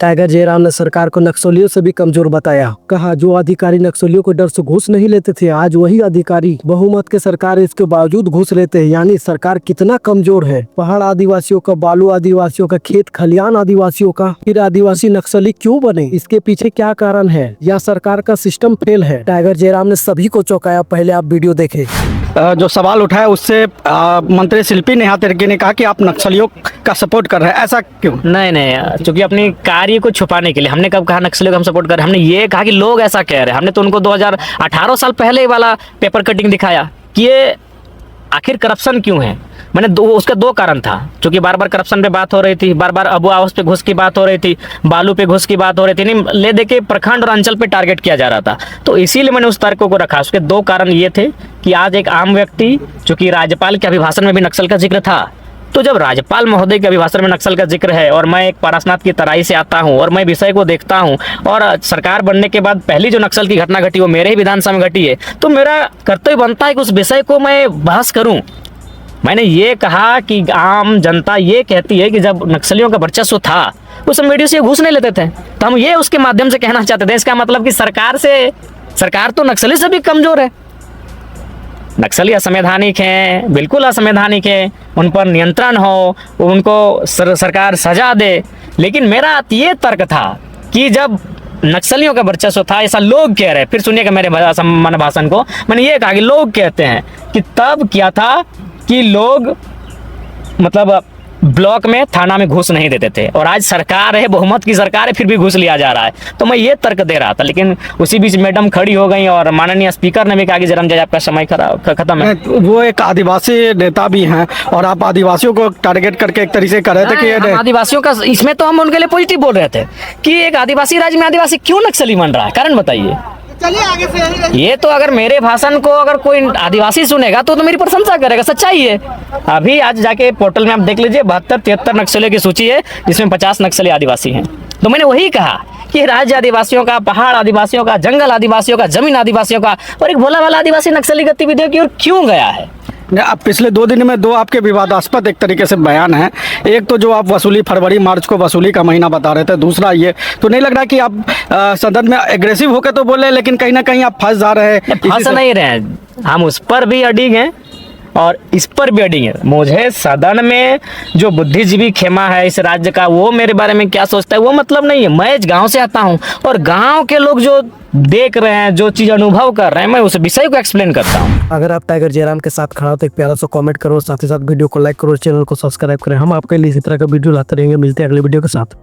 Tiger Jairam ने सरकार को नक्सलियों से भी कमजोर बताया। कहा जो अधिकारी नक्सलियों को डर से घूस नहीं लेते थे, आज वही अधिकारी बहुमत के सरकार इसके बावजूद घूस लेते हैं। यानी सरकार कितना कमजोर है। पहाड़ आदिवासियों का, बालू आदिवासियों का, खेत खलियान आदिवासियों का, फिर आदिवासी नक्सली क्यों बने, इसके पीछे क्या कारण है या सरकार का सिस्टम फेल है। टाइगर जयराम ने सभी को चौंकाया। पहले आप वीडियो देखें। जो सवाल उठाया उससे मंत्री शिल्पी नेहा तिर्की ने कहा कि आप नक्सलियों का सपोर्ट कर रहे हैं, ऐसा क्यों? नहीं, क्योंकि अपनी कार्य को छुपाने के लिए। हमने कब कहा नक्सलियों को हम सपोर्ट कर रहे हैं? हमने ये कहा कि लोग ऐसा कह रहे हैं। हमने तो उनको 2018 साल पहले वाला पेपर कटिंग दिखाया कि ये आखिर करप्शन क्यों है। मैंने उसका दो कारण था, क्योंकि बार बार करप्शन पे बात हो रही थी, बार बार अबू आवास पे घुस की बात हो रही थी, बालू पे घुस की बात हो रही थी, नहीं ले दे के प्रखंड और अंचल पे टारगेट किया जा रहा था। तो इसीलिए मैंने उस तर्क को रखा। उसके दो कारण ये थे कि आज एक आम व्यक्ति, चूंकि राज्यपाल के अभिभाषण में भी नक्सल का जिक्र था, तो जब राज्यपाल महोदय के अभिभाषण में नक्सल का जिक्र है और मैं एक पारसनाथ की तराई से आता हूं और मैं विषय को देखता हूं और सरकार बनने के बाद पहली जो नक्सल की घटना घटी वो मेरे ही विधानसभा में घटी है, तो मेरा कर्तव्य बनता है कि उस विषय को मैं बहस करूं। मैंने ये कहा कि आम जनता ये कहती है कि जब नक्सलियों का वर्चस्व था उस समय मीडिया से घूस नहीं लेते थे, तो हम ये उसके माध्यम से कहना चाहते थे। इसका मतलब कि सरकार तो नक्सली से भी कमजोर है। नक्सली असंवैधानिक हैं, बिल्कुल असंवैधानिक है, उन पर नियंत्रण हो, उनको सरकार सजा दे। लेकिन मेरा ये तर्क था कि जब नक्सलियों का वर्चस्व था, ऐसा लोग कह रहे, फिर सुनिएगा मेरे भाषण को, मैंने ये कहा कि लोग कहते हैं कि तब क्या था कि लोग मतलब ब्लॉक में, थाना में घूस नहीं देते थे, और आज सरकार है, बहुमत की सरकार है, फिर भी घूस लिया जा रहा है। तो मैं ये तर्क दे रहा था, लेकिन उसी बीच मैडम खड़ी हो गई और माननीय स्पीकर ने भी कहा कि जयराम जी आपका समय खत्म है। वो एक आदिवासी नेता भी हैं और आप आदिवासियों को टारगेट करके एक तरीके से कर रहे थे कि आदिवासियों का, इसमें तो हम उनके लिए पॉजिटिव बोल रहे थे कि एक आदिवासी राज्य में आदिवासी क्यों नक्सली बन रहा है, कारण बताइए। ये तो अगर मेरे भाषण को अगर कोई आदिवासी सुनेगा तो मेरी प्रशंसा करेगा, सच्चाई है। अभी आज जाके पोर्टल में आप देख लीजिए, 72-73 नक्सलियों की सूची है, जिसमें 50 नक्सली आदिवासी हैं। तो मैंने वही कहा कि राज्य आदिवासियों का, पहाड़ आदिवासियों का, जंगल आदिवासियों का, जमीन आदिवासियों का, और एक भोला वाला आदिवासी नक्सली गतिविधियों की ओर क्यों गया है। अब पिछले 2 दिन में 2 आपके विवादास्पद एक तरीके से बयान है। एक तो जो आप वसूली, फरवरी मार्च को वसूली का महीना बता रहे थे, दूसरा ये तो नहीं लग रहा कि आप सदन में एग्रेसिव होकर तो बोले, लेकिन कहीं ना कहीं आप फंस जा रहे हैं। फंस नहीं रहे हैं, हम उस पर भी अडिग हैं और इस पर भी अडिग है। मुझे सदन में जो बुद्धिजीवी खेमा है इस राज्य का, वो मेरे बारे में क्या सोचता है वो मतलब नहीं है। मैं इस गांव से आता हूं और गांव के लोग जो देख रहे हैं, जो चीज अनुभव कर रहे हैं, मैं उस विषय को एक्सप्लेन करता हूं। अगर आप टाइगर जयराम के साथ खड़ा हो तो एक प्यारा सा कमेंट करो, साथ ही साथ वीडियो को लाइक करो, चैनल को सब्सक्राइब करें। हम आपके लिए इसी तरह का वीडियो लाते रहेंगे। मिलते हैं अगले वीडियो के साथ।